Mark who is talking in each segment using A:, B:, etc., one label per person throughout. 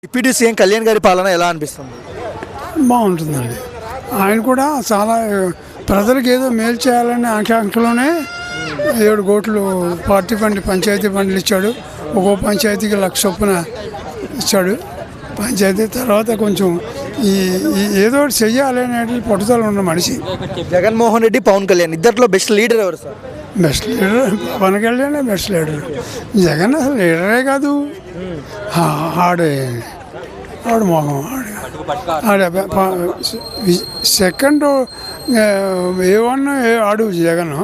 A: Deputy CM Kalyan గారి పాలన ఎలా అనిపిస్తుంది?
B: బాగుంటుందండి. ఆయన కూడా చాలా ప్రజలకు ఏదో మేలు చేయాలనే ఆకాంక్షలోనే 7 కోట్లు పార్టీ ఫండ్ పంచాయతీ ఫండ్లు ఇచ్చాడు. ఒక్కో పంచాయతీకి 1,00,000 చొప్పున ఇచ్చాడు. పంచాయతీ తర్వాత కొంచెం ఈ ఏదో ఒకటి చెయ్యాలి అనే పట్టుదల ఉన్న మనిషి.
A: జగన్మోహన్ రెడ్డి, పవన్ కళ్యాణ్ ఇద్దరిలో బెస్ట్ లీడర్ ఎవరు sir?
B: Best leader Pawan Kalyan, best leader. Jagan అసలు లీడరే కాదు, ఆడు మోహం ఆడ సెకండ్ A1 ఆడు జగన్,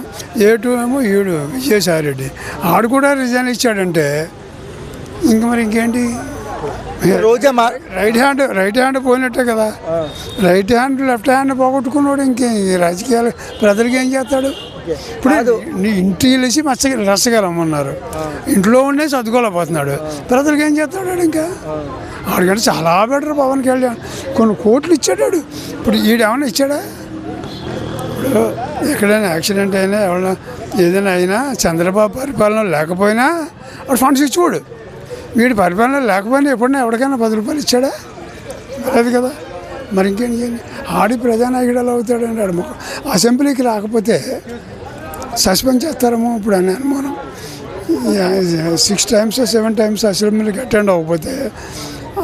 B: A2 ఏమో ఈడు విజయసాయి రెడ్డి. ఆడు కూడా రిజైన్ ఇచ్చాడంటే ఇంక మరి ఇంకేంటి?
A: రోజా
B: రైట్ హ్యాండ్ పోయినట్టే కదా. రైట్ హ్యాండ్ లెఫ్ట్ హ్యాండ్ పోగొట్టుకున్నాడు. ఇంకే రాజకీయాలు ప్రజలకి ఏం చేస్తాడు? ఇప్పుడు నీ ఇంటికి వెళ్ళేసి రచ్చగలమన్నారు, ఇంట్లో ఉండే చదువుకోలేకపోతున్నాడు. ప్రజలకు ఏం చేస్తాడు? ఇంకా ఆడికంటే చాలా బెటర్ పవన్ కళ్యాణ్. కొన్ని కోట్లు ఇచ్చాడు. ఇప్పుడు ఈడేమన్నా ఇచ్చాడా? ఇప్పుడు ఎక్కడైనా యాక్సిడెంట్ అయినా ఎవరైనా ఏదైనా అయినా చంద్రబాబు పరిపాలన లేకపోయినా వాడు ఫండ్స్ ఇచ్చుకోడు. వీడి పరిపాలన లేకపోయినా ఎప్పుడైనా ఎవరికైనా 10 రూపాయలు ఇచ్చాడా? లేదు కదా. మరి ఇంకేంటి? ఆడి ప్రజానాయకుడు అవుతాడండి. ఆడు అసెంబ్లీకి రాకపోతే సస్పెండ్ చేస్తారేమో ఇప్పుడు అని అనుమానం. 6 times 7 times అసెంబ్లీకి అటెండ్ అవ్వకపోతే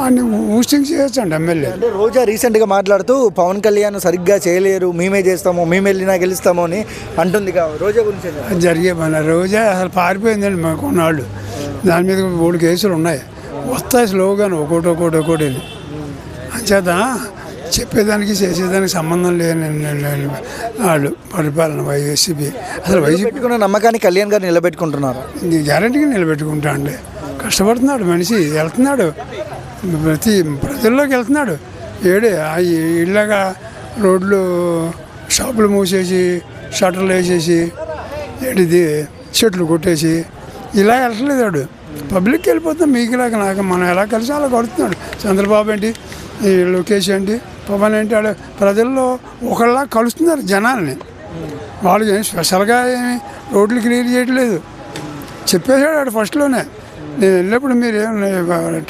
B: అన్ని ఊస్టింగ్ చేయొచ్చండి ఎమ్మెల్యే.
A: అంటే రోజా రీసెంట్గా మాట్లాడుతూ పవన్ కళ్యాణ్ సరిగ్గా చేయలేరు, మేమే చేస్తాము, మేము వెళ్ళినా గెలుస్తాము అని అంటుంది. రోజా గురించి
B: జరిగే పని. రోజా అసలు పారిపోయిందండి మాకు కొన్నాళ్ళు. దాని మీద 3 కేసులు ఉన్నాయి. వస్తాయి స్లోగాను ఒకటి అంచేత చెప్పేదానికి చేసేదానికి సంబంధం లేని వాళ్ళు పరిపాలన వైసీపీ. అసలు వైసీపీ
A: నమ్మకాన్ని కళ్యాణ్ గారు నిలబెట్టుకుంటున్నారు.
B: గ్యారంటీగా నిలబెట్టుకుంటా అండి. కష్టపడుతున్నాడు మనిషి, వెళ్తున్నాడు, ప్రతి ప్రజల్లోకి వెళ్తున్నాడు. ఇళ్ళగా రోడ్లు షాపులు మూసేసి షట్టర్లు వేసేసి ఏడిది చెట్లు కొట్టేసి ఇలా వెళ్ళట్లేదు. వాడు పబ్లిక్కి వెళ్ళిపోతున్నాం. మీకులాగా నాకు మనం ఎలా కలిసి అలా కొడుతున్నాడు. చంద్రబాబు ఏంటి, ఈ లోకేష్ ఏంటి, పవన్ ఏంటి, వాడు ప్రజల్లో ఒకళ్ళలా కలుస్తున్నారు జనాల్ని. వాళ్ళు ఏం స్పెషల్గా ఏమి రోడ్లు క్లియర్ చేయట్లేదు. చెప్పేశాడు వాడు ఫస్ట్లోనే, నేను వెళ్ళినప్పుడు మీరు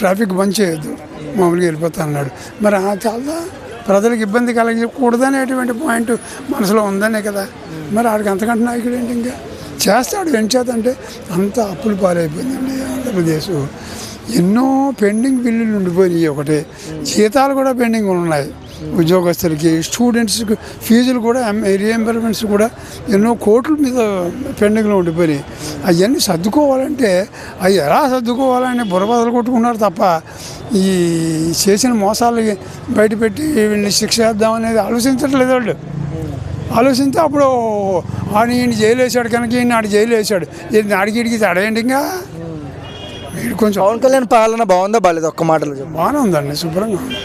B: ట్రాఫిక్ బంద్ చేయొద్దు, మామూలుగా వెళ్ళిపోతా అన్నాడు. మరి చాలా ప్రజలకు ఇబ్బంది కలిగకూడదనేటువంటి పాయింట్ మనసులో ఉందనే కదా. మరి ఆడికి అంతకంటే నాయకుడు ఏంటి? ఇంకా చేస్తాడు. ఏం చేతంటే అంత అప్పులు పాలైపోయిందండి ఆంధ్రప్రదేశ్. ఎన్నో పెండింగ్ బిల్లులు ఉండిపోయినాయి. ఒకటి జీతాలు కూడా పెండింగ్ ఉన్నాయి ఉద్యోగస్తులకి, స్టూడెంట్స్కి ఫీజులు కూడా, రీఎంబర్స్మెంట్స్ కూడా ఎన్నో కోట్ల మీద పెండింగ్లో ఉండిపోయినాయి. అవన్నీ సర్దుకోవాలంటే అవి ఎలా సర్దుకోవాలని బుర్రబదలు కొట్టుకున్నారు తప్ప ఈ చేసిన మోసాలకి బయటపెట్టి వీళ్ళని శిక్ష చేద్దామనేది ఆలోచించట్లేదు వాళ్ళు. ఆలోచిస్తే అప్పుడు ఈయన జైలు వేసాడు కనుక ఈయన ఆడు జైలు వేసాడు. ఇది ఆడికి తడయండి. ఇంకా వీడు కొంచెం
A: పవన్ కళ్యాణ్ పాలన బాగుందా బాగాలేదు? ఒక్క మాటలో
B: బాగానే ఉందండి, శుభ్రంగా ఉంది.